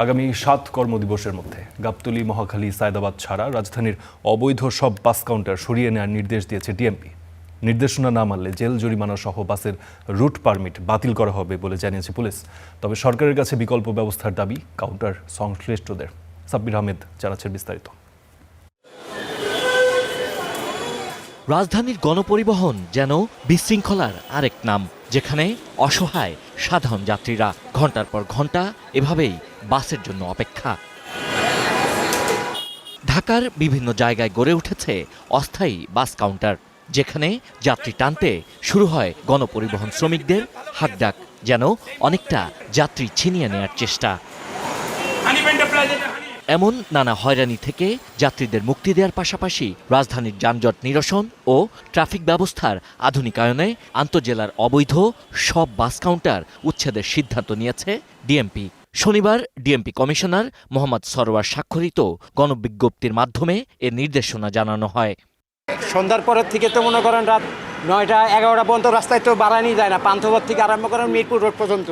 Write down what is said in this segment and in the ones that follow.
আগামী ৭ কর্মদিবসের মধ্যে গাবতলী, মহাখালী, সায়দাবাদ ছাড়া রাজধানীর অবৈধ সব বাস কাউন্টার সরিয়ে নেওয়ার নির্দেশ দিয়েছে ডিএমপি। নির্দেশনা না মানলে জেল জরিমানা সহ বাসের রুট পারমিট বাতিল করা হবে বলে জানিয়েছে পুলিশ। তবে সরকারের কাছে বিকল্প ব্যবস্থার দাবি কাউন্টার সংশ্লিষ্টদের। সাব্বির আহমেদ জানাচ্ছেন বিস্তারিত। রাজধানীর গণপরিবহন যেন বিশৃঙ্খলার আরেক নাম, যেখানে অসহায় সাধারণ যাত্রীরা ঘন্টার পর ঘন্টা এভাবেই বাসের জন্য অপেক্ষা। ঢাকার বিভিন্ন জায়গায় গড়ে উঠেছে অস্থায়ী বাস কাউন্টার, যেখানে যাত্রী টানতে শুরু হয় গণপরিবহন শ্রমিকদের হাকডাক, যেন অনেকটা যাত্রী ছিনিয়ে নেয়ার চেষ্টা। এমন নানা হয়রানি থেকে যাত্রীদের মুক্তি দেওয়ার পাশাপাশি রাজধানীর যানজট নিরসন ও ট্রাফিক ব্যবস্থার আধুনিকায়নে আন্তজেলার অবৈধ সব বাস কাউন্টার উচ্ছেদের সিদ্ধান্ত নিয়েছে ডিএমপি। শনিবার ডিএমপি কমিশনার মোহাম্মদ সরওয়ার স্বাক্ষরিত গণবিজ্ঞপ্তির মাধ্যমে এ নির্দেশনা জানানো হয়। সন্ধ্যার পরের থেকে তো মনে করেন রাত 9টা 11টা পর্যন্ত রাস্তায় তো বাড়ানি যায় না। পান্থপথ থেকে আরম্ভ করেন মিরপুর রোড পর্যন্ত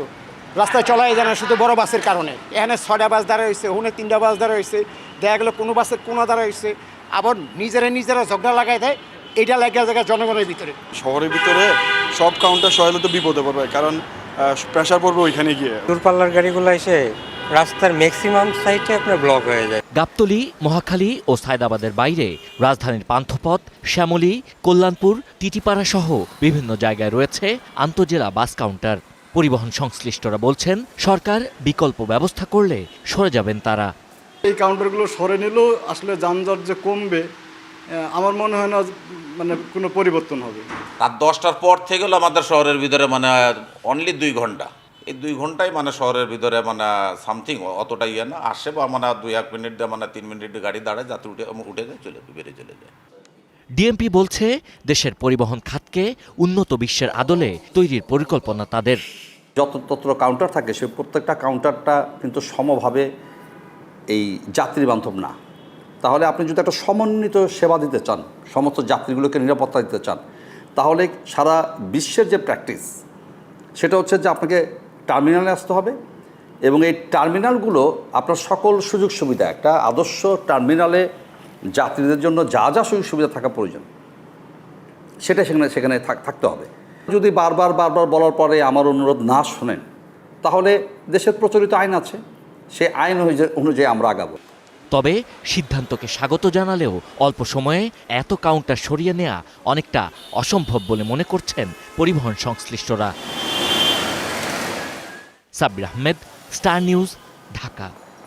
রাস্তায় চলাই যায় না, শুধু বড় বাসের কারণে। এখানে 6টা বাস দাঁড়া হয়েছে, ওখানে 3টা বাস দাঁড়া হয়েছে, দেখা গেলো কোনো বাসের কোনো দাঁড়া হয়েছে, আবার নিজেরা ঝগড়া লাগাই দেয়। এইটা লাগিয়ে জায়গায় জনগণের ভিতরে, শহরের ভিতরে সব কাউন্টার সহায়তা তো বিপদে পড়বে, কারণ প্রেশার পড়বে ওইখানে গিয়ে। দূরপাল্লার গাড়িগুলো এসে রাস্তার ম্যাক্সিমাম সাইডে আপনার ব্লক হয়ে যায়। গাবতলী, মহাখালী ও সায়দাবাদের বাইরে রাজধানীর পান্থপথ, শ্যামলী, কল্যাণপুর, টিটিপাড়া সহ বিভিন্ন জায়গায় রয়েছে আন্তজেলা বাস কাউন্টার। পরিবহন সংশ্লিষ্টরা বলছেন, সরকার বিকল্প ব্যবস্থা করলে সরে যাবেন তারা। এই কাউন্টারগুলো সরে নিলেও আসলে যানজট যে কমবে আমার মনে হয় না মানে কোনো পরিবর্তন হবে। রাত 10টার পর থেকে হলো আমাদের শহরের ভিতরে অনলি 2 ঘন্টা। এই 2 ঘন্টায় শহরের ভিতরে সামথিং অতটা ইয়ে না আসে, বা 2-1 মিনিট দিয়ে 3 মিনিট গাড়ি দাঁড়ায়, যাত্রী উঠে যায়, বেরিয়ে চলে যায়। ডিএমপি বলছে, দেশের পরিবহন খাতকে উন্নত বিশ্বের আদলে তৈরির পরিকল্পনা তাদের। যতত্র কাউন্টার থাকে সে প্রত্যেকটা কাউন্টারটা কিন্তু সমভাবে এই যাত্রী বান্ধব না। তাহলে আপনি যদি একটা সমন্বিত সেবা দিতে চান, সমস্ত যাত্রীগুলোকে নিরাপত্তা দিতে চান, তাহলে সারা বিশ্বের যে প্র্যাকটিস সেটা হচ্ছে যে আপনাকে টার্মিনালে আসতে হবে, এবং এই টার্মিনালগুলো আপনার সকল সুযোগ সুবিধা, একটা আদর্শ টার্মিনালে যাত্রীদের জন্য যা যা সুযোগ সুবিধা থাকা প্রয়োজন সেটা সেখানে থাকতে হবে। যদি বারবার বলার পরে আমার অনুরোধ না শোনেন, তাহলে দেশের প্রচলিত আইন আছে, সেই আইন অনুযায়ী আমরা আগাবো। তবে সিদ্ধান্তকে স্বাগত জানালেও অল্প সময়ে এত কাউন্টার সরিয়ে নেওয়া অনেকটা অসম্ভব বলে মনে করছেন পরিবহন সংশ্লিষ্টরা। Sabbir Ahmed, star news, Dhaka.